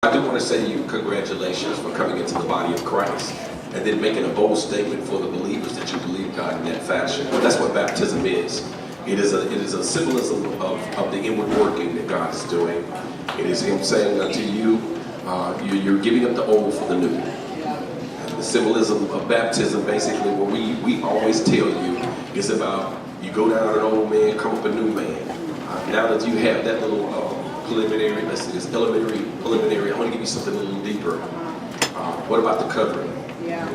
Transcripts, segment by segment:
I do want to say to you, congratulations for coming into the body of Christ and then making a bold statement for the believers that you believe God in that fashion. But that's what baptism is. It is a symbolism of the inward working that God is doing. It is Him saying unto you, you're giving up the old for the new. And the symbolism of baptism, basically, what we always tell you is about you go down an old man, come up a new man. Now that you have that little preliminary, let's say this preliminary, I want to give you something a little deeper. What about the covering? Yeah.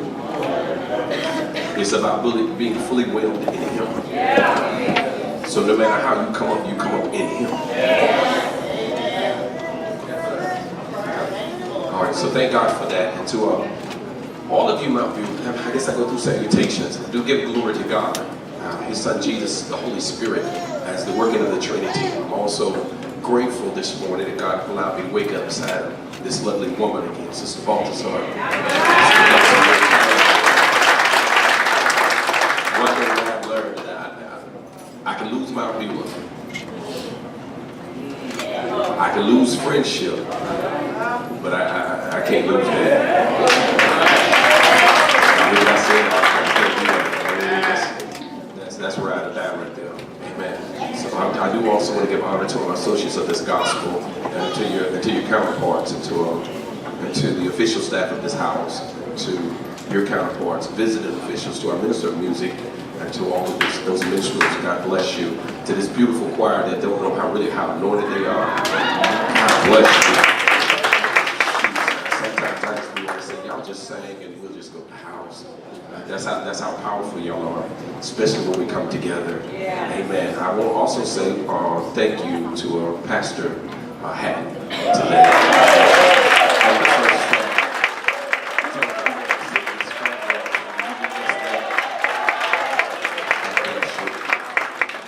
It's about being fully welded in Him. Yeah. So no matter how you come up in Him. Yeah. All right, so thank God for that. And to all of you, Mount View, I guess I go through salutations. Do give glory to God, His Son Jesus, the Holy Spirit, as the working of the Trinity. I'm also grateful this morning that God allowed me to wake up beside this lovely woman again, Sister Balthazar. One thing that I've learned, that I can lose my view. I can lose friendship, but I can't lose that. That's ride or die right there. Amen. So I do also want to give honor to my associates of this gospel, and to your counterparts, and to the official staff of this house, to your counterparts, visiting officials, to our minister of music, and to all of those ministers. God bless you. To this beautiful choir that don't know how anointed they are. God bless you. Sometimes I just want to say, y'all just sang and we'll just go to the house. That's how powerful y'all are, especially when we come together. Yeah. Amen. I will also say thank you to Pastor Hatton today.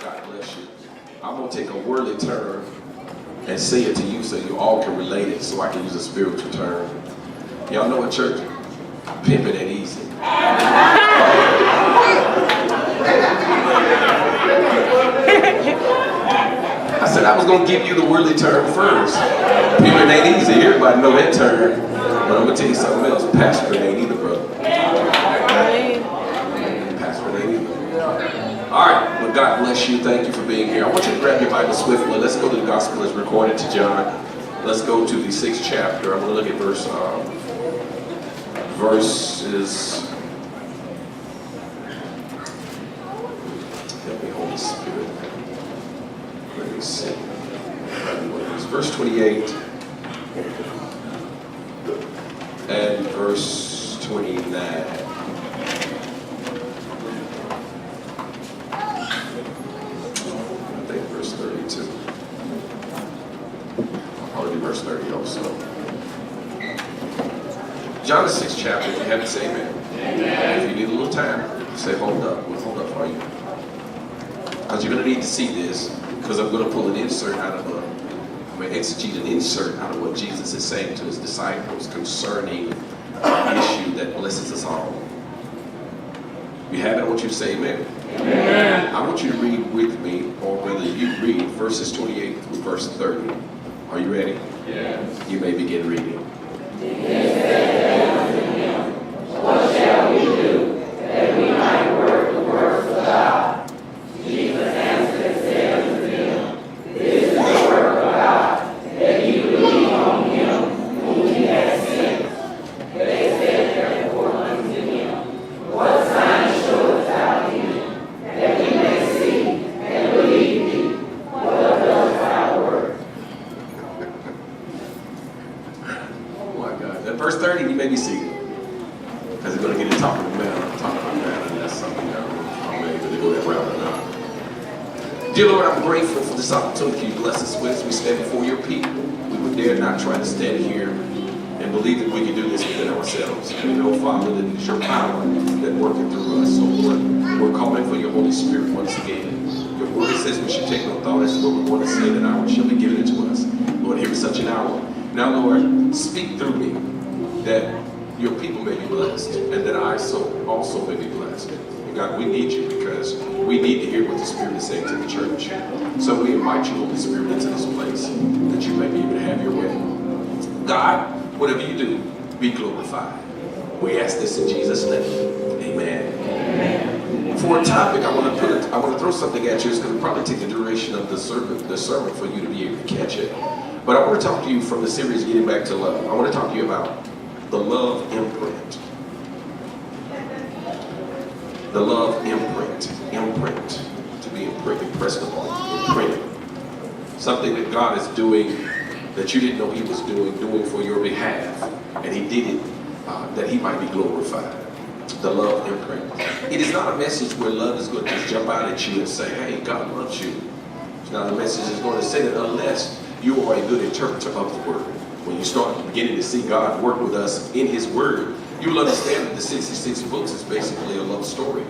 God bless you. I'm going to take a worldly term and say it to you so you all can relate it, so I can use a spiritual term. Y'all know at church, pimping ain't easy. I said I was going to give you the worldly term first. Pimping ain't easy. Everybody know that term. But I'm going to tell you something else. Pastoring ain't either, brother. Pastoring ain't either. All right. Well, God bless you. Thank you for being here. I want you to grab your Bible swiftly. Let's go to the gospel as recorded to John. Let's go to the 6th chapter. I'm going to look at verses. Help me, Holy Spirit. Let me see. Verse 28 and verse 29. I think verse 32. Probably verse 30 also. John the 6th chapter, if you haven't, say amen. Amen. If you need a little time, say hold up. We'll hold up for you. Because you're going to need to see this, because I'm going to pull an insert out of I'm going to exegete an insert out of what Jesus is saying to his disciples concerning an issue that blesses us all. You have it? I want you to say amen. Amen. I want you to read with me, or whether you read verses 28 through verse 30. Are you ready? Yes. You may begin reading. What shall we do that we might work the works of God? Jesus answered and said unto them, This is the work of God, that you believe on Him whom He has sent. They said therefore unto Him, What sign showest thou him, that we may see and believe thee? What dost thou work? Oh my God. At verse 30, you may be seated. Because they're going to get to talking about that, and that's something that I'm able to go that route or not. Dear Lord, I'm grateful for this opportunity you bless us with as we stand before your people. We would dare not try to stand here and believe that we can do this within ourselves. And we know, Father, that it's your power that working through us. So Lord, we're calling for your Holy Spirit once again. Your word says we should take no thought as to what we want to say, that hour shall be given to us. Lord, here is such an hour. Now, Lord, speak through me that your people may be blessed, and that I also may be blessed. And God, we need you because we need to hear what the Spirit is saying to the church. So we invite you, Holy Spirit, into this place, that you may be able to have your way. God, whatever you do, be glorified. We ask this in Jesus' name. Amen. For a topic, I want to throw something at you. It's going to probably take the duration of the sermon for you to be able to catch it. But I want to talk to you from the series Getting Back to Love. I want to talk to you about the love imprint. The love imprint. Imprint. To be impressed upon. Imprinted. Something that God is doing that you didn't know he was doing for your behalf. And he did it that he might be glorified. The love imprint. It is not a message where love is going to just jump out at you and say, hey, God loves you. It's not a message that's going to say that unless you are a good interpreter of the word. When you start beginning to see God work with us in his word, you will understand that the 66 books is basically a love story.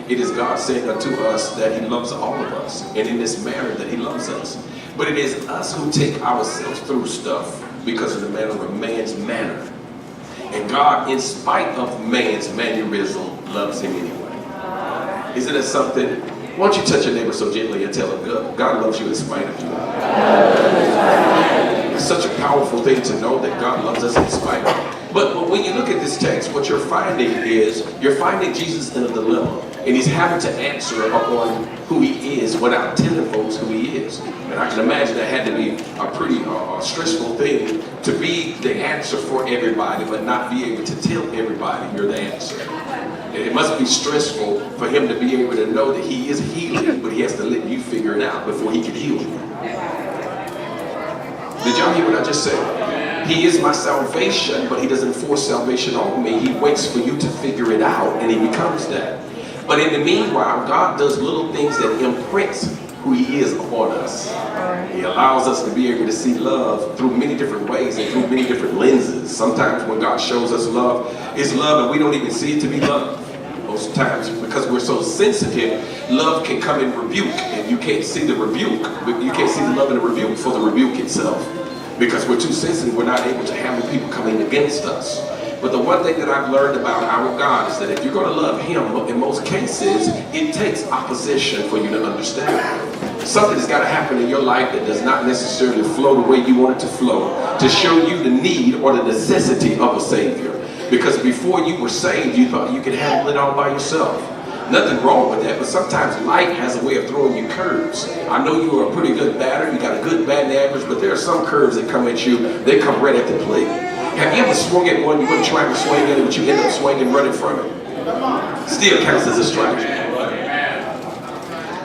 It is God saying unto us that he loves all of us, and in this manner that he loves us. But it is us who take ourselves through stuff because of the manner of man's manner. And God, in spite of man's mannerism, loves him anyway. Isn't that something? Why don't you touch your neighbor so gently and tell him, God loves you in spite of you. It's such a powerful thing to know that God loves us in spite of. But when you look at this text, what you're finding is, you're finding Jesus in a dilemma. And he's having to answer upon who he is without telling folks who he is. And I can imagine that had to be a pretty stressful thing to be the answer for everybody, but not be able to tell everybody you're the answer. And it must be stressful for him to be able to know that he is healing, but he has to let you figure it out before he can heal you. Did y'all hear what I just said? He is my salvation, but he doesn't force salvation on me. He waits for you to figure it out, and he becomes that. But in the meanwhile, God does little things that imprints who he is upon us. He allows us to be able to see love through many different ways and through many different lenses. Sometimes when God shows us love, it's love and we don't even see it to be love. Most times, because we're so sensitive, love can come in rebuke, and you can't see the rebuke. You can't see the love in the rebuke for the rebuke itself. Because we're too sensitive, we're not able to handle people coming against us. But the one thing that I've learned about our God is that if you're going to love him, in most cases, it takes opposition for you to understand. Something has got to happen in your life that does not necessarily flow the way you want it to flow, to show you the need or the necessity of a Savior. Because before you were saved, you thought you could handle it all by yourself. Nothing wrong with that, but sometimes life has a way of throwing you curves. I know you are a pretty good batter, you got a good batting average, but there are some curves that come at you, they come right at the plate. Have you ever swung at one, you weren't trying to swing at it, but you end up swinging running from it? Still counts as a strike.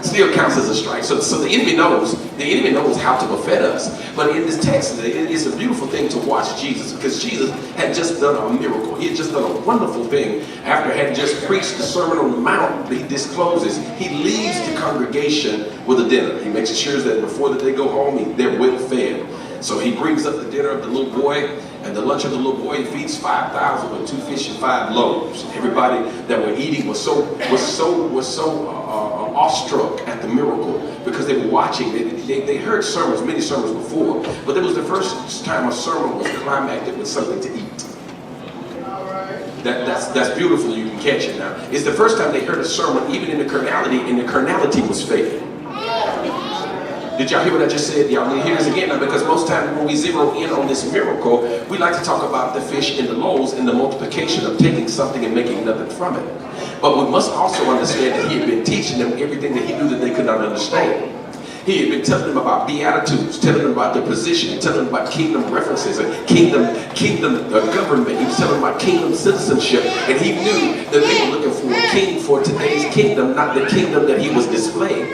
Still counts as a strike. So the enemy knows how to buffet us. But in this text, it's a beautiful thing to watch Jesus, because Jesus had just done a miracle. He had just done a wonderful thing after having just preached the Sermon on the Mount. He discloses, he leaves the congregation with a dinner. He makes sure that before that they go home, they're well fed. So he brings up the dinner of the little boy, and the lunch of the little boy. He feeds 5,000 with 2 fish and 5 loaves. Everybody that were eating was so awestruck at the miracle, because they were watching. They heard sermons, many sermons before, but it was the first time a sermon was climacted with something to eat. That's beautiful. You can catch it now. It's the first time they heard a sermon, even in the carnality, and the carnality was faded. Did y'all hear what I just said? Y'all need to hear this again now, because most times when we zero in on this miracle, we like to talk about the fish and the loaves and the multiplication of taking something and making nothing from it. But we must also understand that he had been teaching them everything that he knew that they could not understand. He had been telling them about beatitudes, telling them about their position, telling them about kingdom references and kingdom government. He was telling them about kingdom citizenship, and he knew that they were looking for a king for today's kingdom, not the kingdom that he was displaying.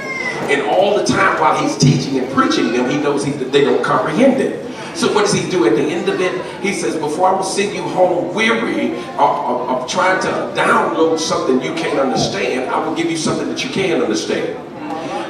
And all the time while he's teaching and preaching them, he knows that they don't comprehend it. So what does he do at the end of it? He says, before I will send you home weary of trying to download something you can't understand, I will give you something that you can understand.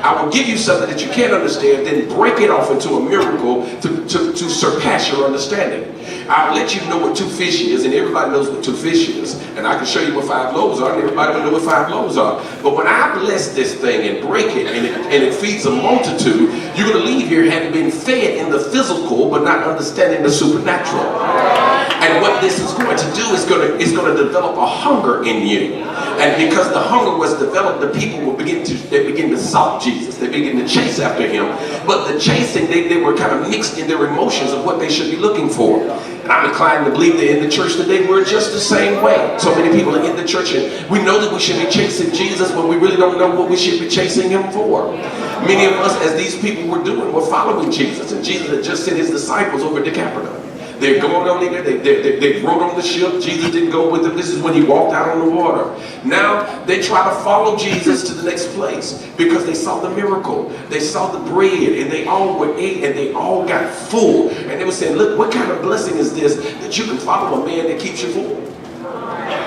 I will give you something that you can't understand, then break it off into a miracle to surpass your understanding. I'll let you know what 2 fish is, and everybody knows what 2 fish is. And I can show you what 5 loaves are, and everybody will know what 5 loaves are. But when I bless this thing and break it, and it feeds a multitude, you're going to leave here having been fed in the physical, but not understanding the supernatural. And what this is going to do is going to develop a hunger in you. And because the hunger was developed, the people will begin to sought Jesus. They begin to chase after him. But the chasing, they were kind of mixed in their emotions of what they should be looking for. And I'm inclined to believe that in the church today we're just the same way. So many people are in the church and we know that we should be chasing Jesus, but we really don't know what we should be chasing him for. Many of us, as these people were doing, were following Jesus. And Jesus had just sent his disciples over to Capernaum. They're going on there, they rode on the ship. Jesus didn't go with them. This is when he walked out on the water. Now they try to follow Jesus to the next place because they saw the miracle. They saw the bread and they all were ate and they all got full. And they were saying, look, what kind of blessing is this that you can follow a man that keeps you full?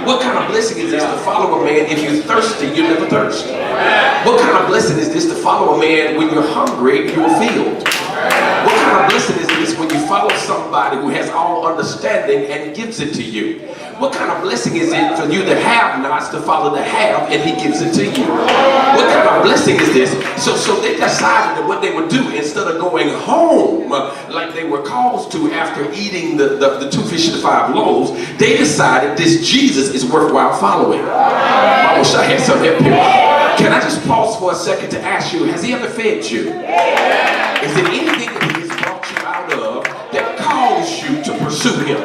What kind of blessing is this to follow a man if you're thirsty, you never thirst? What kind of blessing is this to follow a man when you're hungry, you're filled? What kind of blessing is this when you follow somebody who has all understanding and gives it to you? What kind of blessing is it for you to have nots to follow the have and he gives it to you? What kind of blessing is this? So they decided that what they would do instead of going home like they were called to after eating the 2 fish and 5 loaves, they decided this Jesus is worthwhile following. I wish I had some help here. Can I just pause for a second to ask you, has he ever fed you? Is there anything that he has brought you out of that calls you to pursue him?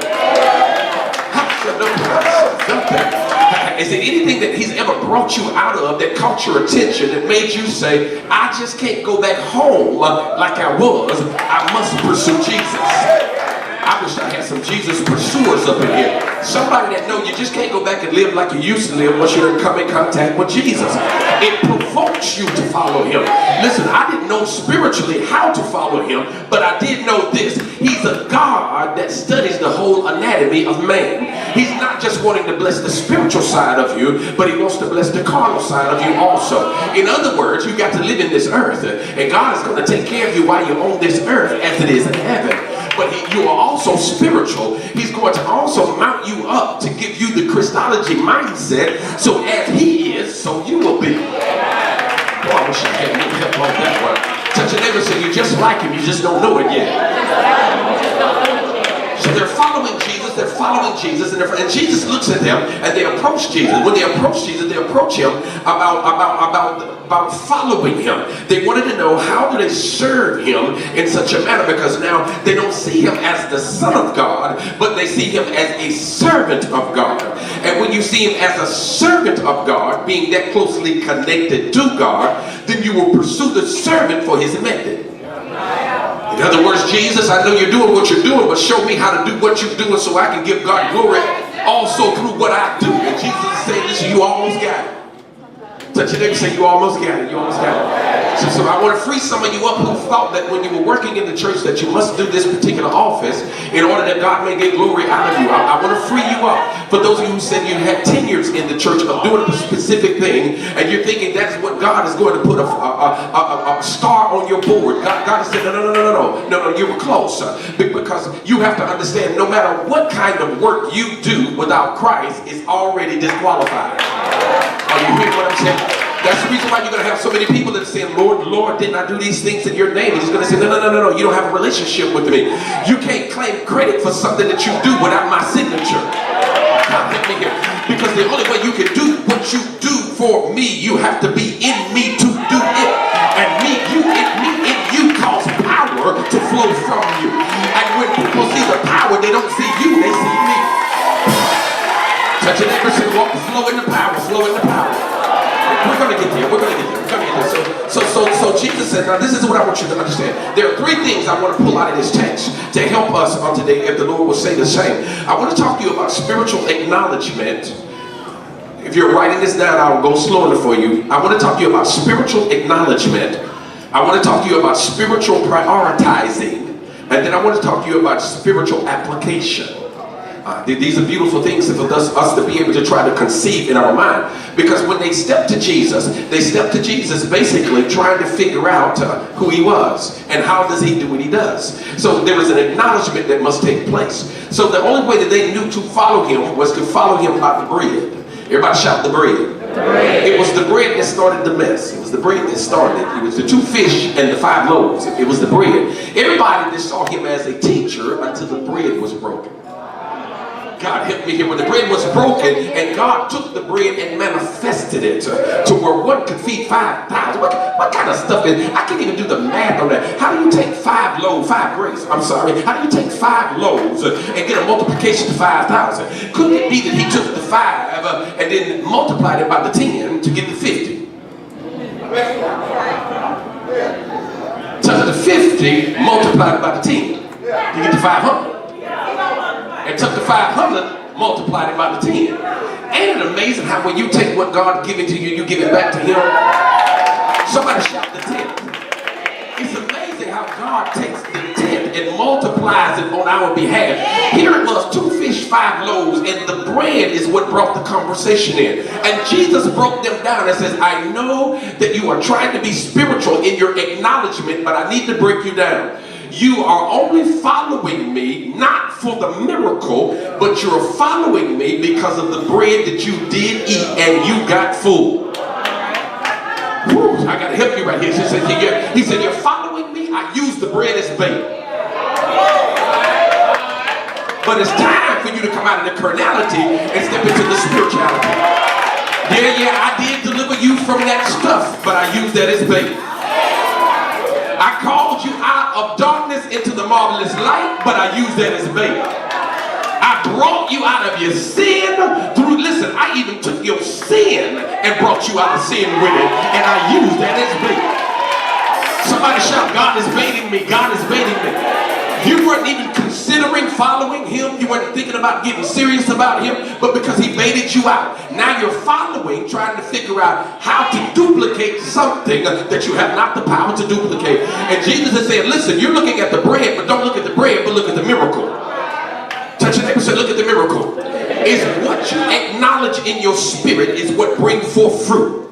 Is there anything that he's ever brought you out of that caught your attention that made you say, I just can't go back home like I was, I must pursue Jesus? I wish I had some Jesus pursuers up in here. Somebody that know you just can't go back and live like you used to live once you done come in contact with Jesus. It provokes you to follow him. Listen, I didn't know spiritually how to follow him, but I did know this. He's a God that studies the whole anatomy of man. He's not just wanting to bless the spiritual side of you, but he wants to bless the carnal side of you also. In other words, you got to live in this earth, and God is going to take care of you while you're on this earth as it is in heaven. But you are also spiritual. He's going to also mount you up to give you the Christology mindset. So as he is, so you will be. Boy, I wish I had a little help on that one. Touch your neighbor and say, you just like him, you just don't know it yet. So they're following Jesus, and Jesus looks at them, and they approach Jesus. When they approach Jesus, they approach him about following him. They wanted to know, how do they serve him in such a manner? Because now they don't see him as the Son of God, but they see him as a servant of God. And when you see him as a servant of God, being that closely connected to God, then you will pursue the servant for his method. In other words, Jesus, I know you're doing what you're doing, but show me how to do what you're doing so I can give God glory also through what I do. And Jesus is saying, listen, you almost got it. Touch your neighbor and say, you almost got it. You almost got it. So I want to free some of you up who thought that when you were working in the church that you must do this particular office in order that God may get glory out of you. I want to free you up. For those of you who said you had tenures in the church of doing a specific thing, and you're thinking that's what God is going to put a star on your board. God has said, no, you were close. Because you have to understand, no matter what kind of work you do without Christ is already disqualified. Are you hearing what I'm saying? That's the reason why you're going to have so many people that are saying, Lord, didn't I do these things in your name? And he's going to say, no, you don't have a relationship with me. You can't claim credit for something that you do without my signature. God, help me here. Because the only way you can do what you do for me, you have to be in me to do it. And me in you cause power to flow from you. And when people see the power, they don't see you, they see me. Touch your neighbor, say, flow in the power, flow in the power. We're going to get there. So Jesus said, now this is what I want you to understand. There are 3 things I want to pull out of this text to help us on today, if the Lord will say the same. I want to talk to you about spiritual acknowledgement. If you're writing this down, I'll go slower for you. I want to talk to you about spiritual acknowledgement. I want to talk to you about spiritual prioritizing. And then I want to talk to you about spiritual application. These are beautiful things for us to be able to try to conceive in our mind. Because when they stepped to Jesus basically trying to figure out who he was and how does he do what he does. So there was an acknowledgement that must take place. So the only way that they knew to follow him was to follow him by the bread. Everybody shout the bread. The bread. It was the bread that started the mess. It was the bread that started. It was the 2 fish and the 5 loaves. It was the bread. Everybody just saw him as a teacher until the bread was broken. God help me here. When the bread was broken and God took the bread and manifested it to where one could feed 5,000. What kind of stuff is, I can't even do the math on that. How do you take 5 grains, I'm sorry, how do you take 5 loaves and get a multiplication to 5,000? Couldn't it be that he took the 5 and then multiplied it by the 10 to get the 50? So the 50 multiplied by the 10, you get the 500. And took the 500, multiplied it by the 10. Ain't it amazing how when you take what God's given to you, you give it back to him? Somebody shout the 10th. It's amazing how God takes the 10th and multiplies it on our behalf. Here it was, 2 fish, 5 loaves, and the bread is what brought the conversation in. And Jesus broke them down and says, I know that you are trying to be spiritual in your acknowledgement, but I need to break you down. You are only following me, not for the miracle, but you're following me because of the bread that you did eat and you got full. Woo, I got to help you right here. He said, you're following me? I use the bread as bait. But it's time for you to come out of the carnality and step into the spirituality. Yeah, I did deliver you from that stuff, but I used that as bait. I called you out of darkness into the marvelous light, but I used that as bait. I brought you out of your sin through, listen, I even took your sin and brought you out of sin with it, and I used that as bait. Somebody shout, God is baiting me, God is baiting me. You weren't even considering following him. You weren't thinking about getting serious about him, but because he baited you out. Now you're following, trying to figure out how to duplicate something that you have not the power to duplicate. And Jesus is saying, listen, you're looking at the bread, but don't look at the bread, but look at the miracle. Touch your neighbor and say, look at the miracle. It's what you acknowledge in your spirit is what brings forth fruit.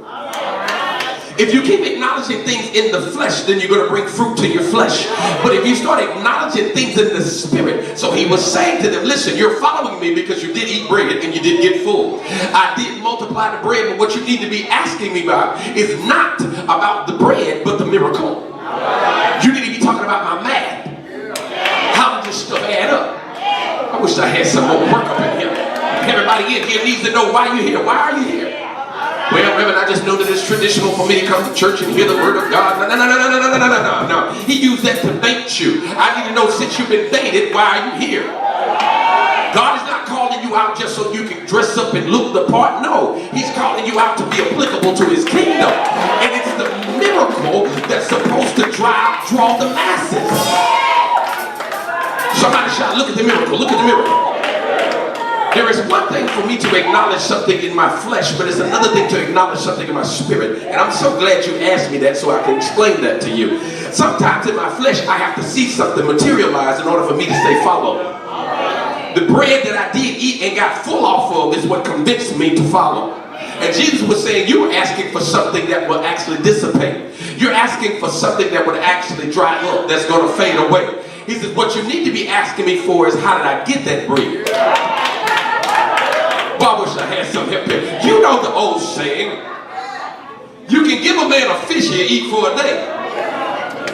If you keep acknowledging things in the flesh, then you're going to bring fruit to your flesh. But if you start acknowledging things in the spirit, so he was saying to them, listen, you're following me because you did eat bread and you did get full. I did multiply the bread, but what you need to be asking me about is not about the bread, but the miracle. You need to be talking about my math. How does this stuff add up? I wish I had some more work up in here. Everybody in here needs to know why you're here. Why are you here? Well, Reverend, I just know that it's traditional for me to come to church and hear the word of God. No. He used that to bait you. I need to know, since you've been baited, why are you here? God is not calling you out just so you can dress up and look the part. No, he's calling you out to be applicable to his kingdom. And it's the miracle that's supposed to draw the masses. Somebody shout, look at the miracle, look at the miracle. There is one thing for me to acknowledge something in my flesh, but it's another thing to acknowledge something in my spirit. And I'm so glad you asked me that so I can explain that to you. Sometimes in my flesh, I have to see something materialize in order for me to stay followed. The bread that I did eat and got full off of is what convinced me to follow. And Jesus was saying, you were asking for something that will actually dissipate. You're asking for something that would actually dry up, that's going to fade away. He says, what you need to be asking me for is, how did I get that bread? Well, I wish I had some help here. You know the old saying, you can give a man a fish he'll eat for a day,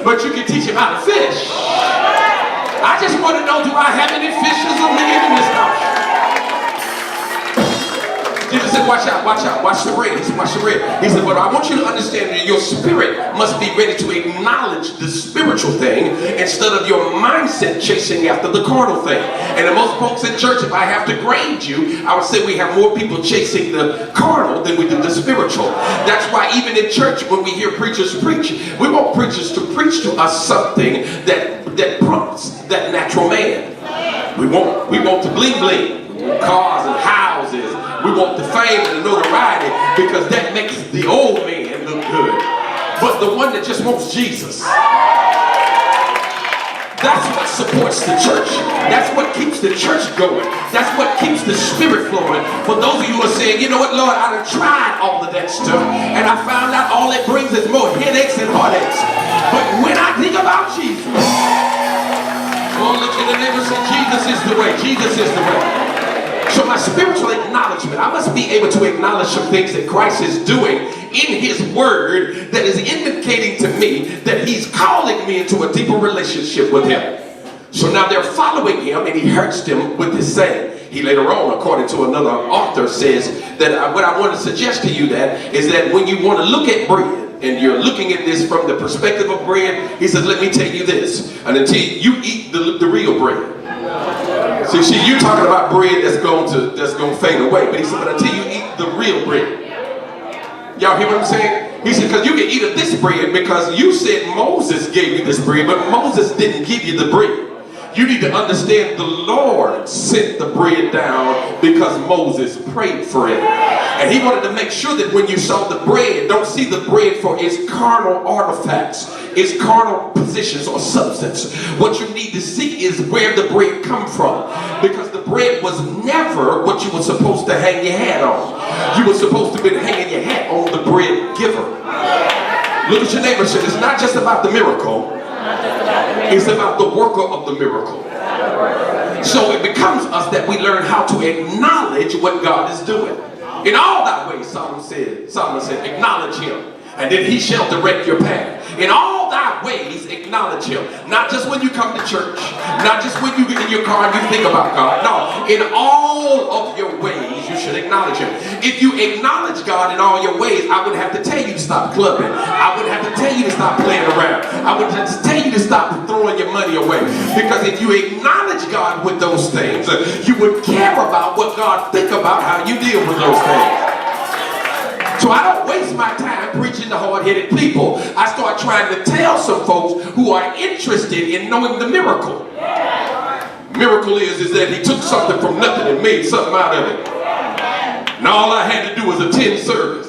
but you can teach him how to fish. I just want to know, do I have any fishers of men in this house? Jesus said, watch out, watch the bread. He said, watch the bread. He said, but I want you to understand that your spirit must be ready to acknowledge the spiritual thing instead of your mindset chasing after the carnal thing. And in most folks in church, if I have to grade you, I would say we have more people chasing the carnal than we do the spiritual. That's why even in church, when we hear preachers preach, we want preachers to preach to us something that prompts that natural man. We want the bling bling, cars and houses. We want the fame and the notoriety because that makes the old man look good. But the one that just wants Jesus, that's what supports the church. That's what keeps the church going. That's what keeps the spirit flowing. For those of you who are saying, you know what, Lord, I done tried all of that stuff, and I found out all it brings is more headaches and heartaches. But when I think about Jesus, oh, look at the neighbor and say, Jesus is the way. Jesus is the way. So my spiritual acknowledgement, I must be able to acknowledge some things that Christ is doing in his word that is indicating to me that he's calling me into a deeper relationship with him. So now they're following him, and he hurts them with this saying. He later on, according to another author, says that what I want to suggest to you that is that when you want to look at bread, and you're looking at this from the perspective of bread, he says, let me tell you this, and until you eat the real bread. See, you're talking about bread that's going to fade away, but he said, but until you eat the real bread. Y'all hear what I'm saying? He said, because you can eat of this bread because you said Moses gave you this bread, but Moses didn't give you the bread. You need to understand the Lord sent the bread down because Moses prayed for it. And he wanted to make sure that when you saw the bread, don't see the bread for its carnal artifacts, its carnal positions or substance. What you need to see is where the bread come from. Because the bread was never what you were supposed to hang your hat on. You were supposed to be hanging your hat on the bread giver. Look at your neighbor and say, it's not just about the miracle. It's about the worker of the miracle. So it becomes us that we learn how to acknowledge what God is doing. In all thy ways, Solomon said, acknowledge him, and then he shall direct your path. In all thy ways, acknowledge him. Not just when you come to church, not just when you get in your car and you think about God. No, in all of your ways, you should acknowledge him. If you acknowledge God in all your ways, I wouldn't have to tell you to stop clubbing. I wouldn't have to tell you to stop playing around. I wouldn't have to tell you to stop throwing your money away. Because if you acknowledge God with those things, you would care about what God think about how you deal with those things. So I don't waste my time preaching to hard-headed people. I start trying to tell some folks who are interested in knowing the miracle. Miracle is that he took something from nothing and made something out of it. And all I had to do was attend service.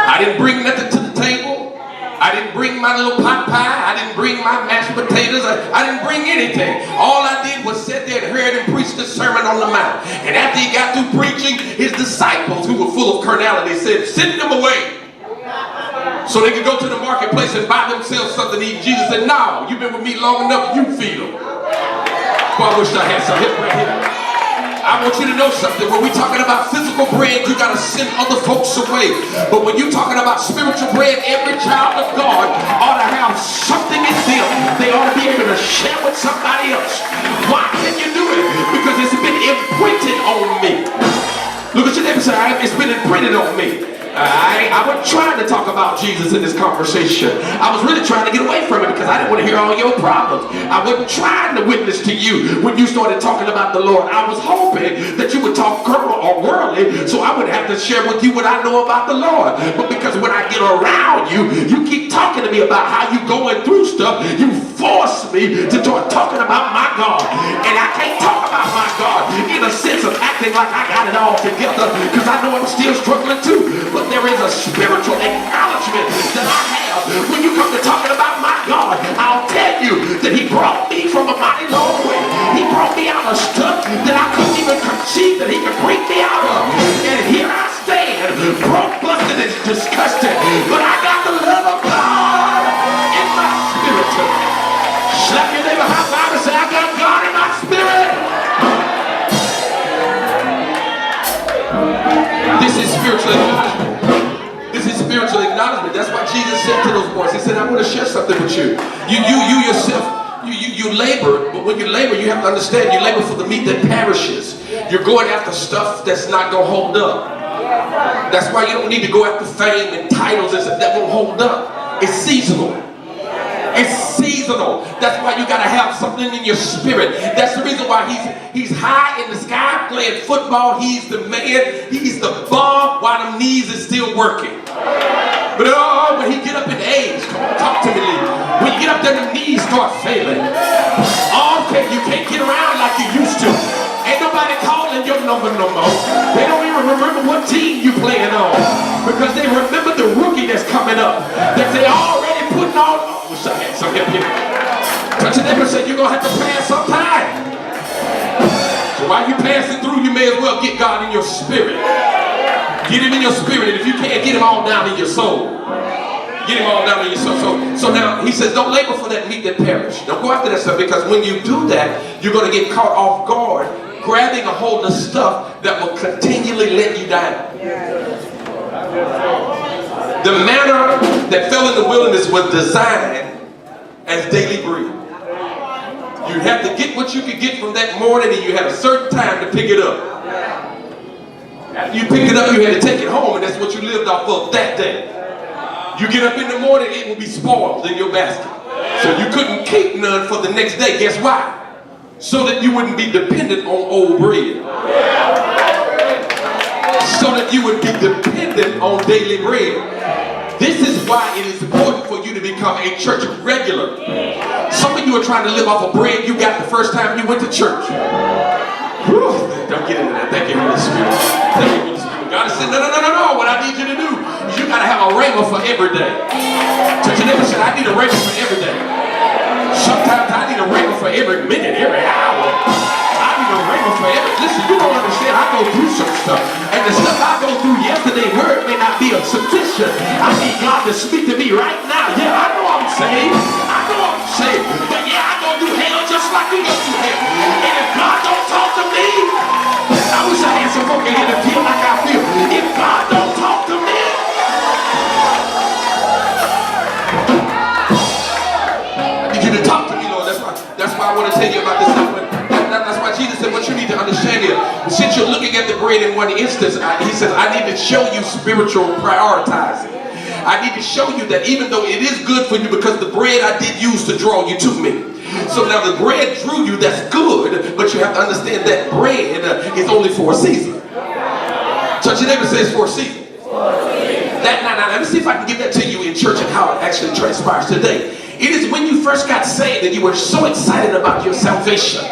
I didn't bring nothing to the table. I didn't bring my little pot pie. I didn't bring my mashed potatoes. I didn't bring anything. All I did was sit there and heard him preach the Sermon on the Mount. And after he got through preaching, his disciples, who were full of carnality, said, send them away so they could go to the marketplace and buy themselves something to eat. Jesus said, no, you've been with me long enough, you feed them. Boy, I wish I had some hip right here. I want you to know something. When we're talking about physical bread, you got to send other folks away. But when you're talking about spiritual bread, every child of God ought to have something in them. They ought to be able to share with somebody else. Why can you do it? Because it's been imprinted on me. Look at your neighbor and say, it's been imprinted on me. I wasn't trying to talk about Jesus in this conversation. I was really trying to get away from it because I didn't want to hear all your problems. I wasn't trying to witness to you when you started talking about the Lord. I was hoping that you would talk carnal or worldly so I would have to share with you what I know about the Lord. But because when I get around you, you keep talking to me about how you going through stuff, you force me to start talking about my God. And I can't talk about my God in a sense of acting like I got it all together because I know I'm still struggling too. But there is a spiritual acknowledgement that I have when you come to talking about my God. I'll tell you that he brought me from a mighty long way. He brought me out of stuff that I couldn't even conceive that he could bring me out of. And here I stand, broke, busted, and disgusted. But I got the love of God in my spirit. Slap your neighbor high five and say, I got God in my spirit. This is spiritual acknowledgement. This is spiritual acknowledgement. That's why Jesus said to those boys, he said, I want to share something with you. You yourself, you labor, but when you labor, you have to understand, you labor for the meat that perishes. You're going after stuff that's not going to hold up. That's why you don't need to go after fame and titles and stuff that won't hold up. It's seasonal. It's seasonal. That's why you got to have something in your spirit. That's the reason why he's high in the sky playing football. He's the man. He's the bomb while them knees is still working. But when he get up in age, come on, talk to me, Lee. When you get up there, the knees start failing. Okay, you can't get around like you used to. Ain't nobody calling your number no more. They don't even remember what team you playing on because they remember the rookie that's coming up that they already putting on. I wish I had some help here. Touch your neighbor and say, you're going to have to pass sometime. So while you're passing through, you may as well get God in your spirit. Get him in your spirit. And if you can't, get him all down in your soul. Get him all down in your soul. So now, he says, don't labor for that meat that perish. Don't go after that stuff because when you do that, you're going to get caught off guard, grabbing a hold of stuff that will continually let you down. The manna that fell in the wilderness was designed as daily bread. You have to get what you could get from that morning, and you had a certain time to pick it up. After you picked it up, you had to take it home, and that's what you lived off of that day. You get up in the morning, it will be spoiled in your basket. So you couldn't keep none for the next day. Guess why? So that you wouldn't be dependent on old bread. So that you would be dependent on daily bread. This is why it is important for you to become a church regular. Some of you are trying to live off of bread you got the first time you went to church. Whew, don't get into that. Thank you, Holy Spirit. Thank you, Holy Spirit. God said, no. What I need you to do is you got to have a rhema for every day. Church never said, I need a rhema for every day. Sometimes I need a rhema for every minute, every hour. I need a rhema for every... Listen, you don't understand. I go through some stuff. And the stuff I go through yesterday, word may not be of sufficient. I need God to speak to me right now. Yeah, I know I'm saved. I know I'm saved. But yeah, I go through hell just like you go through hell. And if God don't talk to me, I wish I had some folk in here to feel like I feel. If God don't talk to me, I need you to talk to me, Lord. That's why I want to tell you about this stuff. That's why Jesus said, what you need to understand here, since you're looking at the bread in one instance, he says, I need to show you spiritual prioritizing. I need to show you that even though it is good for you, because the bread I did use to draw you to me. So now the bread drew you, that's good, but you have to understand that bread is only for a season. Church, it never says for a season. Now, let me see if I can give that to you in church and how it actually transpires today. It is when you first got saved that you were so excited about your salvation.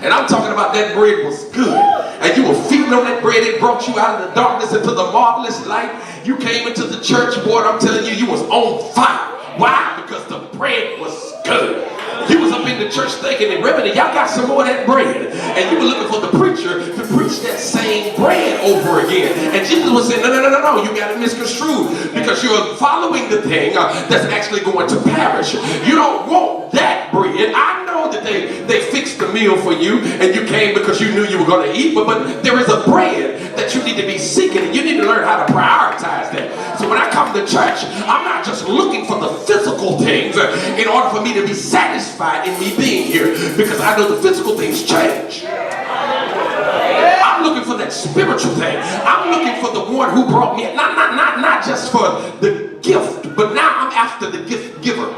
And I'm talking about that bread was good. And you were feeding on that bread. It brought you out of the darkness into the marvelous light. You came into the church, boy, I'm telling you, you was on fire. Why? Because the bread was good. You was up in the church thinking, Reverend, y'all got some more of that bread. And you were looking for the preacher to preach that same bread over again. And Jesus was saying, no, you got it misconstrued. Because you're following the thing that's actually going to perish. You don't want that bread. I know that they fixed the meal for you and you came because you knew you were going to eat, but there is a bread that you need to be seeking, and you need to learn how to prioritize that. So when I come to church, I'm not just looking for the physical things in order for me to be satisfied in me being here, because I know the physical things change. I'm looking for that spiritual thing. I'm looking for the one who brought me, not just for the gift, but now I'm after the gift giver.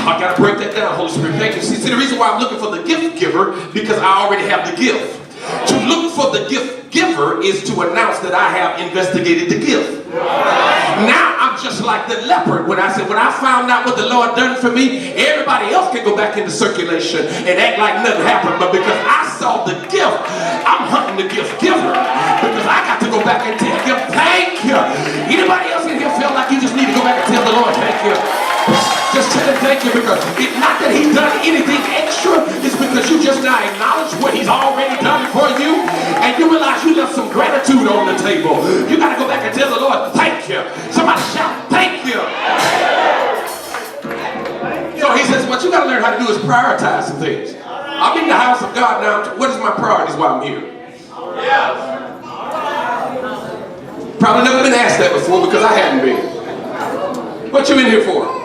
I gotta break that down, Holy Spirit. Thank you. See, the reason why I'm looking for the gift giver, because I already have the gift. To look for the gift giver is to announce that I have investigated the gift. Now I'm just like the leopard when I found out what the Lord done for me, everybody else can go back into circulation and act like nothing happened. But because I saw the gift, I'm hunting the gift giver. Because I got to go back and tell him, thank you. Anybody else in here feel like you just need to go back and tell the Lord, thank you? Just tell him thank you, because it's not that he's done anything extra, it's because you just now acknowledge what he's already done for you, and you realize you left some gratitude on the table. You got to go back and tell the Lord, thank you. Somebody shout, thank you. So he says, what you got to learn how to do is prioritize some things. I'm in the house of God now. What is my priorities while I'm here? Probably never been asked that before, because I haven't been. What you in here for?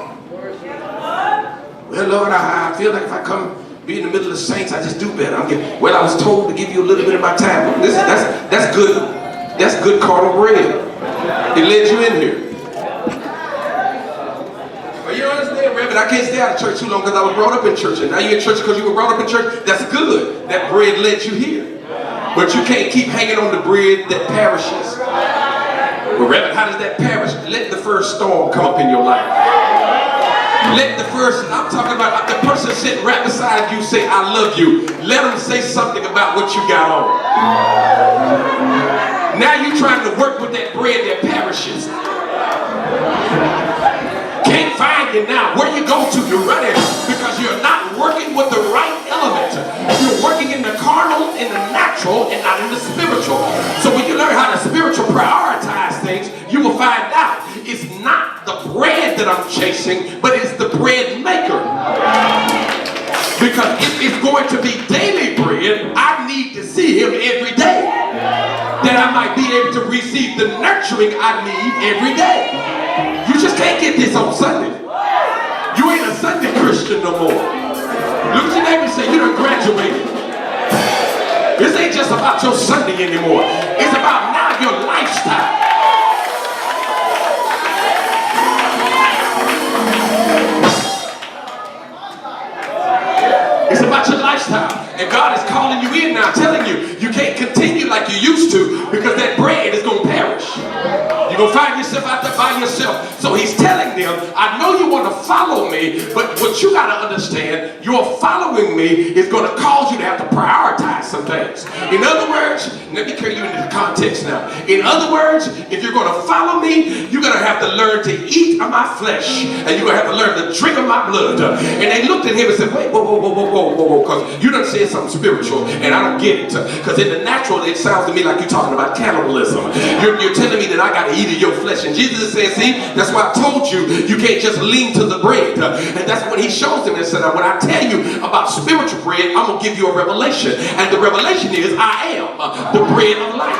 Well, Lord, I feel like if I come be in the middle of the saints, I just do better. I was told to give you a little bit of my time. Listen, that's good. That's good carnal bread. It led you in here. But you understand, Reverend, I can't stay out of church too long because I was brought up in church. And now you're in church because you were brought up in church. That's good. That bread led you here. But you can't keep hanging on the bread that perishes. Well, Reverend, how does that perish? Let the first storm come up in your life. Let the first, I'm talking about the person sitting right beside you say, I love you. Let them say something about what you got on. Now you're trying to work with that bread that perishes. Can't find you now. Where you go to, you're running because you're not working with the right element. You're working in the carnal, in the natural, and not in the spiritual. So when you learn how to spiritual prioritize things, you will find out it's not the bread that I'm chasing, but it's the bread maker. Because if it's going to be daily bread, I need to see him every day, that I might be able to receive the nurturing I need every day. You just can't get this on Sunday. You ain't a Sunday Christian no more. Look at your neighbor and say, you done graduated. This ain't just about your Sunday anymore. It's about now your lifestyle. It's about your lifestyle. And God is calling you in now, telling you, you can't continue like you used to because that bread is going to perish. You're going to find yourself out there by yourself. So he's telling them, I know you want to follow me, but what you got to understand, your following me is going to cause you to have to prioritize some things. In other words, let me carry you into the context now. In other words, if you're going to follow me, you're going to have to learn to eat of my flesh, and you're going to have to learn to drink of my blood. And they looked at him and said, wait, whoa, because you done said something spiritual, and I don't get it. Because in the natural, it sounds to me like you're talking about cannibalism. You're telling me that I got to eat of your flesh. And Jesus says, see, that's why I told you, you can't just lean to the bread. And that's what he shows them and said, when I tell you about spiritual bread, I'm going to give you a revelation. And the revelation is, I am the bread of life.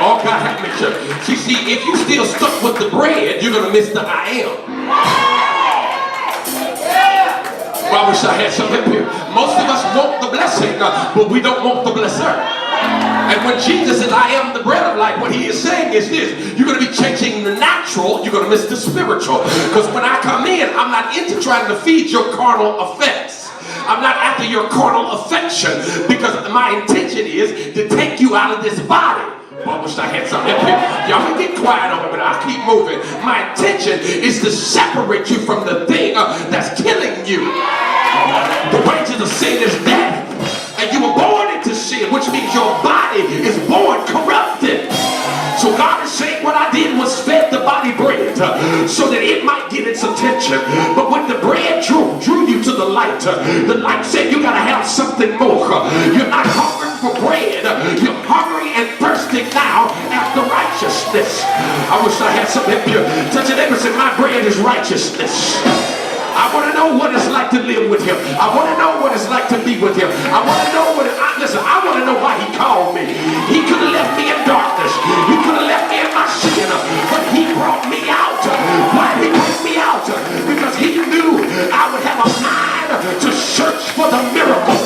Oh, God, help me, church. See, if you still stuck with the bread, you're going to miss the I am. Well, I wish I had something up here. Most of us want the blessing, but we don't want the blesser. And when Jesus says, I am the bread of life, what he is saying is this: you're going to be changing the natural, you're going to miss the spiritual. Because when I come in, I'm not into trying to feed your carnal effects. I'm not after your carnal affection, because my intention is to take you out of this body. Well, I wish I had something up here. Y'all can get quiet on it, but I'll keep moving. My intention is to separate you from the thing that's killing you. The wages of sin is death. And you were born into sin, which means your body is born corrupted. So God is saying what I did was fed the body bread so that it might get its attention. But when the bread drew you to the light said you got to have something more. You're not hungering for bread. You're hungry and thirsty now after righteousness. I wish I had something up here. Touch your neighbor and say, my bread is righteousness. I want to know what it's like to live with him. I want to know what it's like to be with him. I want to know listen, I want to know why he called me. He could have left me in darkness. He could have left me in my sin. But he brought me out. Why did he bring me out? Because he knew I would have a mind to search for the miracle.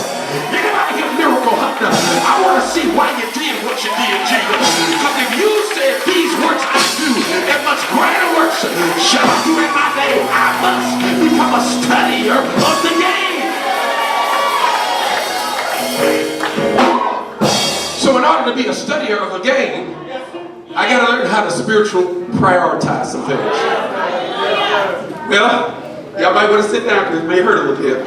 Anybody hear miracle hunter? I want to see why you did what you did, Jesus. Because if you said these works I do, and much greater works shall I do in my name, I must become a studier of the game. So in order to be a studier of a game, I got to learn how to spiritual prioritize some things. Well, y'all might want to sit down because it may hurt a little bit.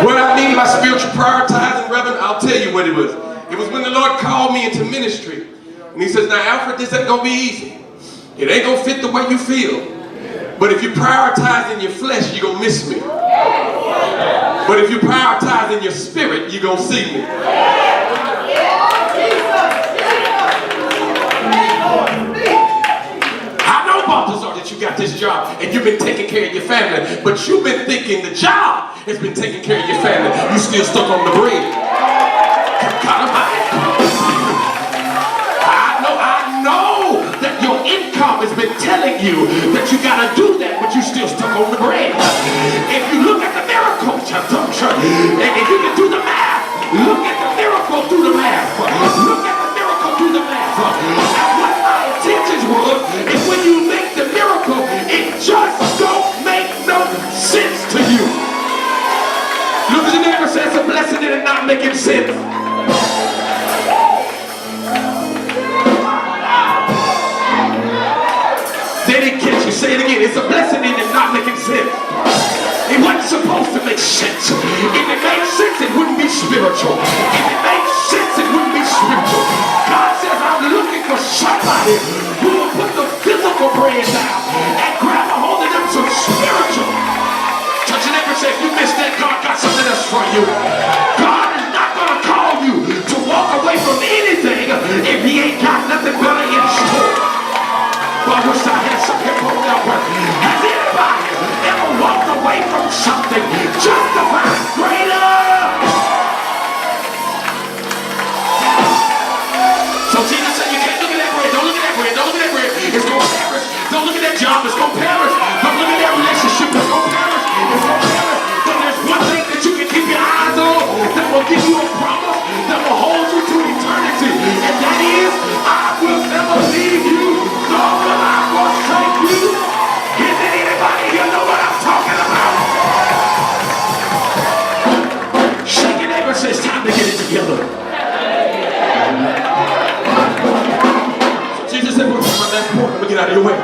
What I mean by spiritual prioritizing, Reverend, I'll tell you what it was. It was when the Lord called me into ministry. And he says, now Alfred, this ain't going to be easy. It ain't going to fit the way you feel. But if you prioritize in your flesh, you're going to miss me. But if you prioritize in your spirit, you're going to see me. I know, Balthazar, that you got this job and you've been taking care of your family, but you've been thinking the job has been taking care of your family. You still stuck on the bread. I know that your income has been telling you that you got to do that, but you still stuck on the bread. If you look at the miracle, and if you can do the math, look at the miracle through the math. Look at the miracle through the math. And what my intentions was is when you make the miracle, it just don't make no sense to you. Look at your neighbor and say it's a blessing in it not making sense. They didn't catch you. Say it again. It's a blessing in it not making sense. It wasn't supposed to make sense. If it made sense, it wouldn't be spiritual. If it made sense, it wouldn't be spiritual. God says, I'm looking for somebody who will put the physical bread down and grab a hold of them some spiritual. Touch your neighbor and say, if you missed that, God got something else for you. God is not going to call you to walk away from anything if he ain't got nothing better in store. Well, I wish I had some hip hop that work. Has anybody ever walked away from something just to find greater? So Jesus said, you can't look at that bread. Don't look at that bread. Don't look at that bread. It's going to perish. Don't look at that job. It's going to perish. Don't look at that relationship. It's going to perish. It's going to perish. out of your way.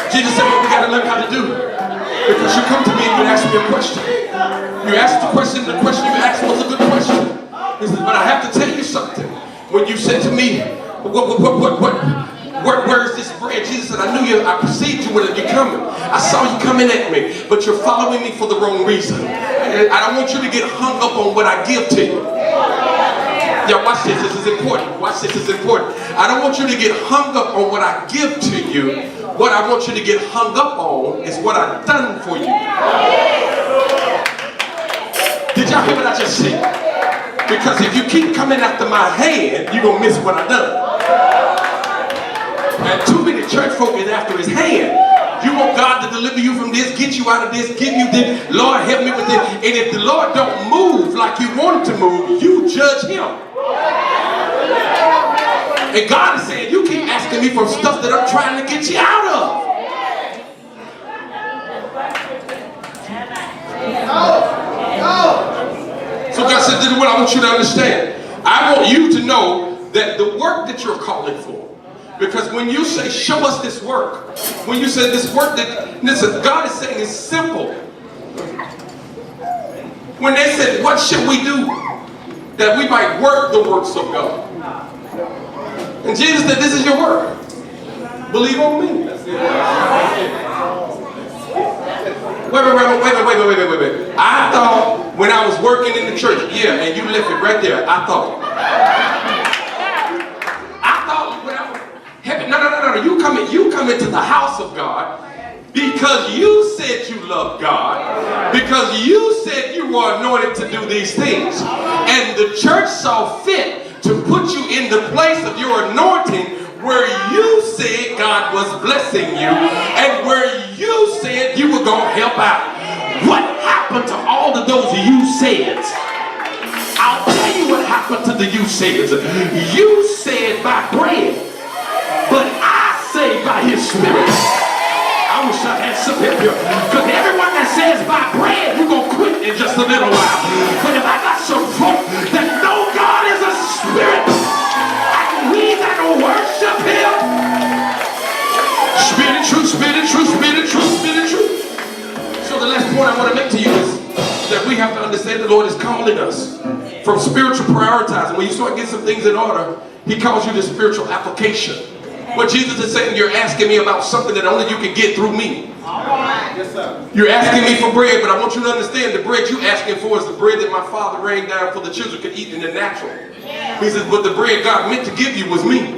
Jesus said what we got to learn how to do. Because you come to me and you ask me a question. You asked the question, and the question you asked was a good question. He said, but I have to tell you something. When you said to me, where is this bread? Jesus said, I knew you, I perceived you when you're coming. I saw you coming at me, but you're following me for the wrong reason. And I don't want you to get hung up on what I give to you. Yeah, watch this, this is important. Watch this, this is important. I don't want you to get hung up on what I give to you. What I want you to get hung up on is what I've done for you. Did y'all hear what I just said? Because if you keep coming after my hand, you're going to miss what I've done. And too many church folk is after his hand. You want God to deliver you from this, get you out of this, give you this. Lord, help me with this. And if the Lord don't move like you want him to move, you judge him. And God is saying, you keep asking me for stuff that I'm trying to get you out of. So God said, this is what I want you to understand. I want you to know that the work that you're calling for, because when you say, show us this work, when you say this work that, listen, God is saying it's simple. When they said, what should we do that we might work the works of God? And Jesus said, this is your work. Believe on me. Wait. I thought when I was working in the church, yeah, and you left it right there, I thought when I was heaven, no, you come into the house of God because you said you love God, because you said you were anointed to do these things, and the church saw fit to put you in the place of your anointing where you said God was blessing you and where you said you were going to help out. What happened to all of those you said? I'll tell you what happened to the you said. You said by bread, but I say by his spirit. I wish I had some help here. Because everyone that says by bread, you're going to quit in just a little while. But if I got some folk that know God is a spirit, I can read that and worship him. Spirit and truth, spirit and truth, spirit and truth, spirit and truth. So the last point I want to make to you is that we have to understand the Lord is calling us from spiritual prioritizing. When you start getting some things in order, he calls you to spiritual application. What Jesus is saying, you're asking me about something that only you can get through me. Yes, sir. You're asking me for bread, but I want you to understand the bread you're asking for is the bread that my Father rained down for the children could eat in the natural. He says, but the bread God meant to give you was me.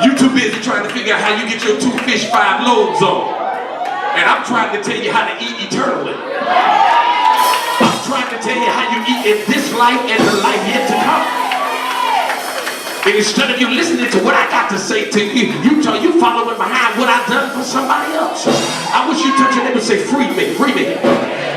You too busy trying to figure out how you get your 2 fish, 5 loaves on. And I'm trying to tell you how to eat eternally. I'm trying to tell you how you eat in this life and the life yet to come. And instead of you listening to what I got to say to you, you following behind what I've done for somebody else. I wish you touch your neighbor and say, free me, free me.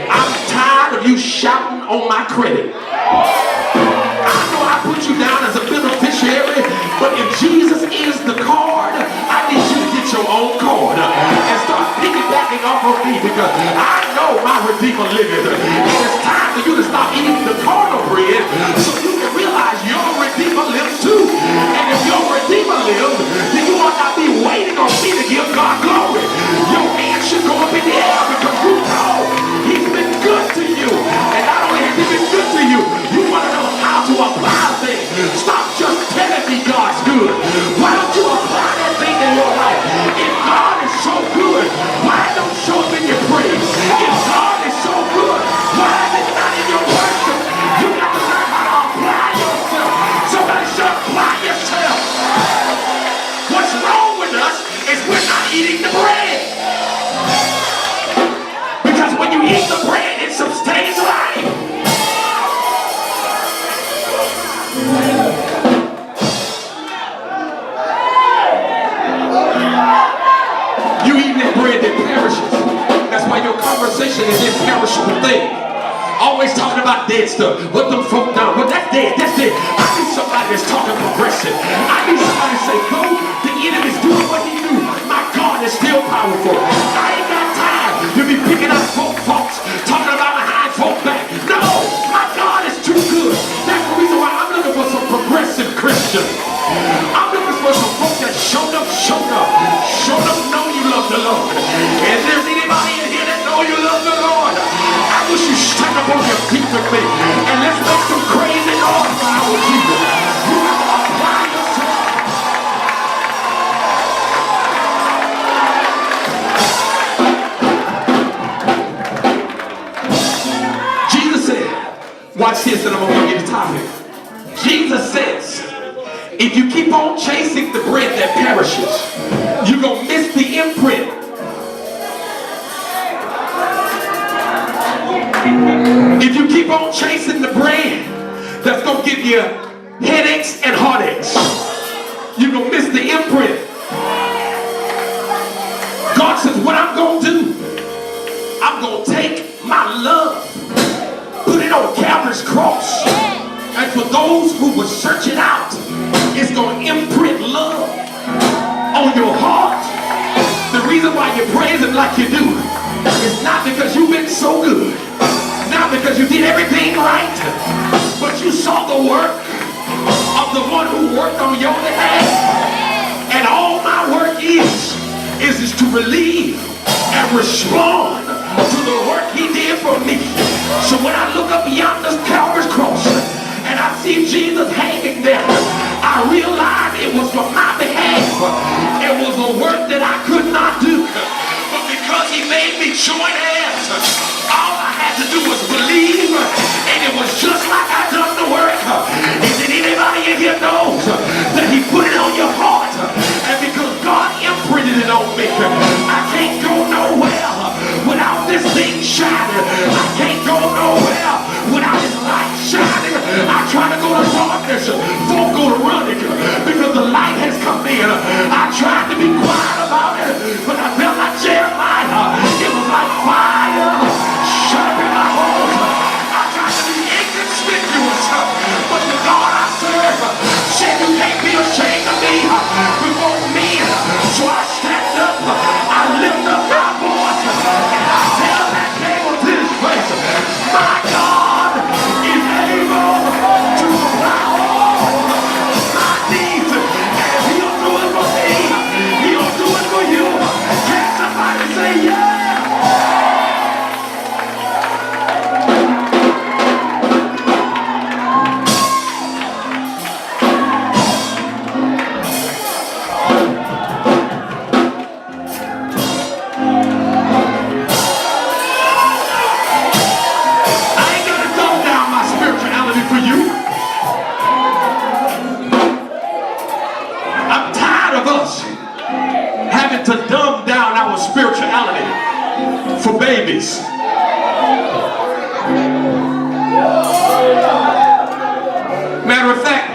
I'm tired of you shouting on my credit. I know I put you down as a beneficiary, but if Jesus is the card, I need you to get your own card and start piggybacking off of me, because I know my Redeemer liveth. And it's time for you to stop eating the carnal bread so you can realize your Redeemer lives too. And if your Redeemer lives, then you ought not be waiting on me to give God glory. Your hand should go up in the air because you know he's been good to you. And not only has he been good to you, you want to know how to apply things. Stop just telling me God's good. Why don't you apply that thing in your life? If God is so good, why don't you show up in your praise? If God is so good, why is it not in your worship? You got to learn how to apply yourself. Somebody should apply yourself. What's wrong with us is we're not eating the bread. Because when you eat the bread, it sustains life. You eating that bread that perishes. That's why your conversation is imperishable thing. Always talking about dead stuff. What them folk done? Well, that's dead. That's dead. I need somebody that's talking progressive. I need somebody to say, go, the enemy's doing what he do. My God is still powerful. I ain't got time to be picking up folk faults, talking about behind folk back. No, my God is too good. That's the reason why I'm looking for some progressive Christians. Jesus says, if you keep on chasing the bread that perishes, you're going to miss the imprint. If you keep on chasing the bread that's going to give you headaches and heartaches, you're going to miss the imprint. God says, what I'm going to do, I'm going to take my love, put it on Calvary's cross. And for those who will search it out, it's going to imprint love on your heart. The reason why you praise him like you do is not because you've been so good, not because you did everything right, but you saw the work of the one who worked on your behalf. And all my work is to relieve and respond to the work he did for me. So when I look up yonder Calvary's cross and I see Jesus hanging there, I realize it was for my behalf. It was a work that I could not do. But because he made me join hands, all I had to do was believe, and it was just like I done the work. Is it anybody in here knows that he put it on your heart? And because God imprinted it on me, I can't go nowhere without this thing shining. I can't go nowhere without his light shining. I try to go to darkness, folk go to running because the light has come in. I tried to be quiet about it, but I felt like Jeremiah. It was like fire shut up in my bones. I tried to be inconspicuous, but the God I serve said you can't be ashamed of me before men. So I stand up, I lift up my voice, and I tell that table to this place, my God is able to supply all my needs. And if he'll do it for me, he'll do it for you. Can somebody say yeah? To dumb down our spirituality for babies. Matter of fact,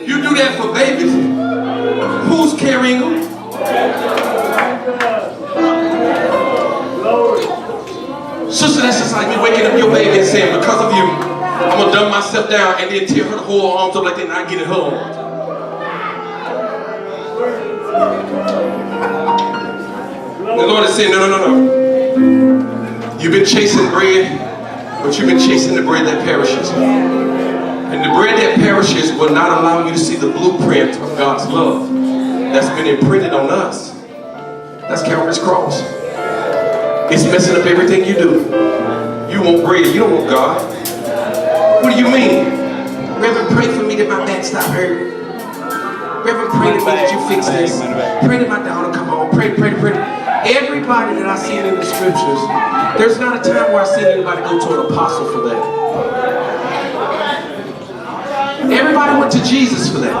you do that for babies. Who's carrying them? Sister, that's just like me waking up your baby and saying, because of you, I'm gonna dumb myself down and then tear her whole arms up like that and I get in her arms. The Lord is saying, no. You've been chasing bread, but you've been chasing the bread that perishes. And the bread that perishes will not allow you to see the blueprint of God's love that's been imprinted on us. That's Calvary's cross. It's messing up everything you do. You want bread, you don't want God. What do you mean? Reverend, pray for me that my back stop hurting. Reverend, pray to me that you fix this. Pray that my daughter come home. Pray. Everybody that I see in the scriptures, there's not a time where I see anybody go to an apostle for that. Everybody went to Jesus for that.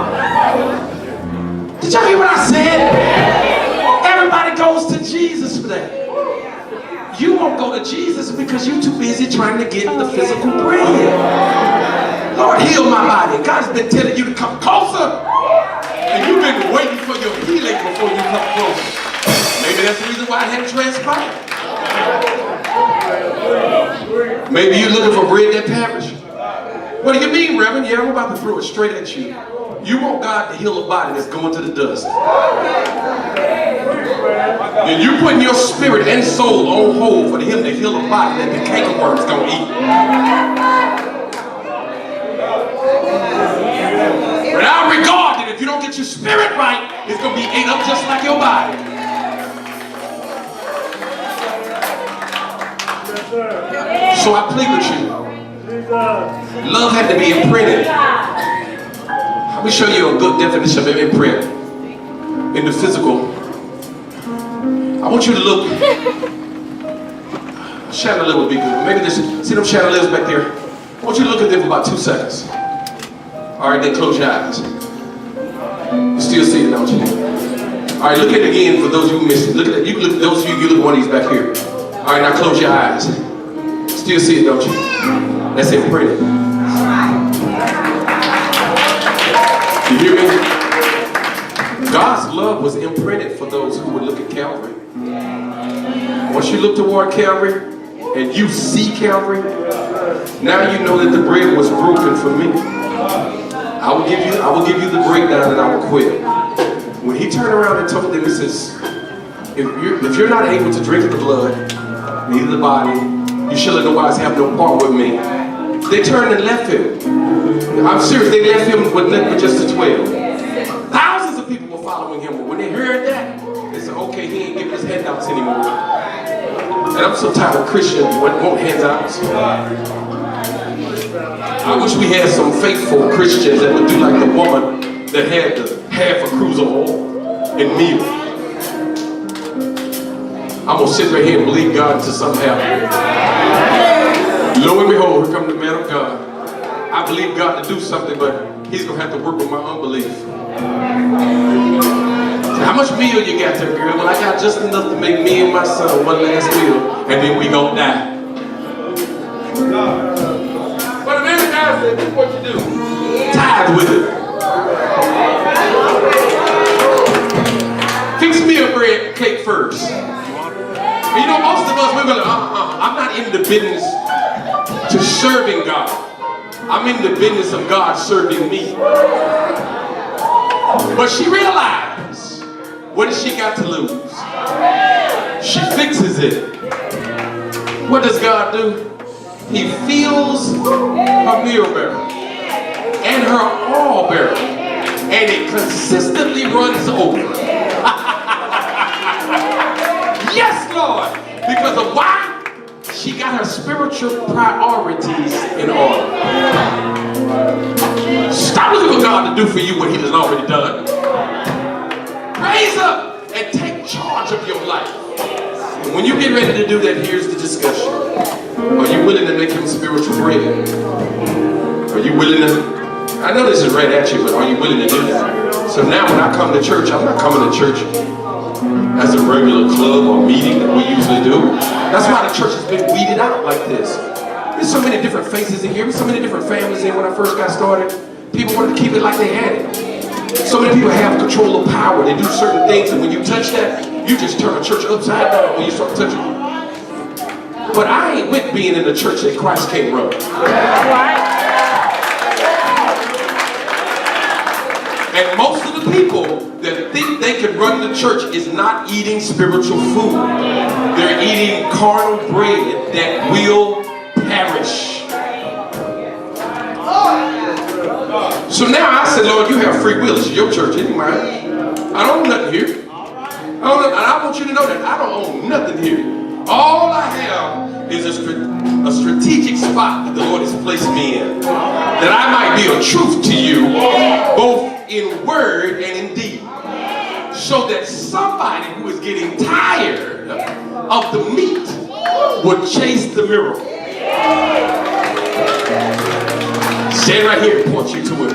Did y'all hear what I said? Everybody goes to Jesus for that. You won't go to Jesus because you're too busy trying to get the physical bread. Lord, heal my body. God's been telling you to come closer. And you've been waiting for your healing before you come closer. Maybe that's the reason why it hadn't transpired. Maybe you're looking for bread that perishes. What do you mean, Reverend? Yeah, I'm about to throw it straight at you. You want God to heal a body that's going to the dust. And you're putting your spirit and soul on hold for him to heal a body that the cankerworm's going to eat. Without regard that if you don't get your spirit right, it's going to be ate up just like your body. So I plead with you. Love had to be imprinted. Let me show you a good definition of imprint in the physical. I want you to look. Chandelier would be good. Maybe there's, see them chandeliers back there? I want you to look at them for about 2 seconds. All right, then close your eyes. You still see it, don't you? All right, look at it again for those of you who missed it. Look at it. You look, those of you look at one of these back here. All right, now close your eyes. Still see it, don't you? That's imprinted. You hear me? God's love was imprinted for those who would look at Calvary. Once you look toward Calvary and you see Calvary, now you know that the bread was broken for me. I will give you the breakdown and I will quit. When he turned around and told them, he says, if you're not able to drink the blood, neither the body, you shall in no wise have no part with me. They turned and left him. I'm serious, they left him with just the 12. Thousands of people were following him, but when they heard that, they said, okay, he ain't giving us handouts anymore. And I'm so tired of Christians won't handouts. I wish we had some faithful Christians that would do like the woman that had the half a cruise of oil and meal. I'm going to sit right here and believe God to something happen. Lo and behold, here comes the man of God. I believe God to do something, but he's going to have to work with my unbelief. How much meal you got there, girl? Well, I got just enough to make me and my son one last meal, and then we going to die. But the man of God said, this is what you do. Tithe with it. Fix me a bread cake first. And you know, most of us, we're going to, I'm not in the business to serving God. I'm in the business of God serving me. But she realized, what has she got to lose? She fixes it. What does God do? He fills her meal barrel and her oil barrel, and it consistently runs over. Yes, Lord. Because of why? She got her spiritual priorities in order. Stop looking for God to do for you what he has already done. Raise up and take charge of your life. And when you get ready to do that, here's the discussion. Are you willing to make him spiritual bread? Are you willing to? I know this is right at you, but are you willing to do that? So now when I come to church, I'm not coming to church as a regular club or meeting that we usually do. That's why the church has been weeded out like this. There's so many different faces in here. There's so many different families in when I first got started. People wanted to keep it like they had it. So many people have control of power. They do certain things, and when you touch that, you just turn a church upside down when you start touching it. But I ain't with being in the church that Christ can't run. And most of the people that think they can run the church is not eating spiritual food. They're eating carnal bread that will perish. So now I said, Lord, you have free will. It's your church, ain't mine. I don't own nothing here. And I want you to know that I don't own nothing here. All I have is a strategic spot that the Lord has placed me in, that I might be a truth to you, both in word and in deed, so that somebody who is getting tired of the meat would chase the miracle. Stand right here and point you to it.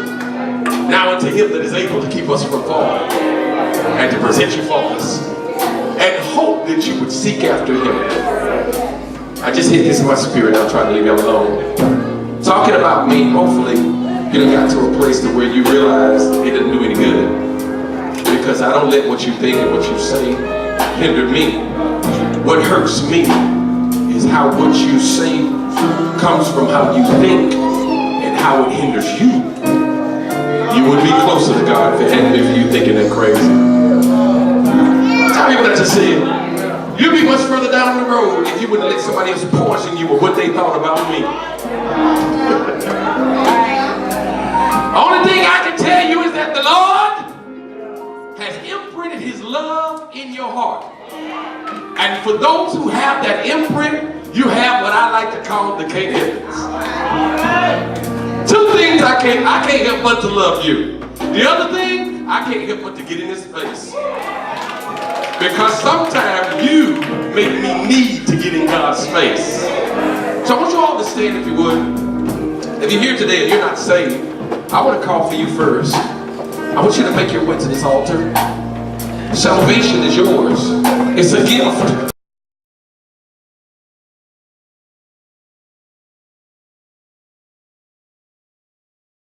Now unto him that is able to keep us from falling and to present you faultless, and hope that you would seek after him. I just hit this in my spirit. I'll try to leave you alone. Talking about me, hopefully you done got to a place to where you realize it doesn't do any good, because I don't let what you think and what you say hinder me. What hurts me is how what you say comes from how you think and how it hinders you. You would be closer to God if it hadn't been for you thinking that crazy. Tell me what I just said. You'd be much further down the road if you wouldn't let somebody else poison you with what they thought about me. Only thing I can tell you is that the Lord has imprinted his love in your heart. And for those who have that imprint, you have what I like to call the can't help. Two things I can't help but to love you. The other thing, I can't help but to get in his face. Because sometimes you make me need to get in God's face. So I want you all to stand if you would. If you're here today and you're not saved, I want to call for you first. I want you to make your way to this altar. Salvation is yours. It's a gift.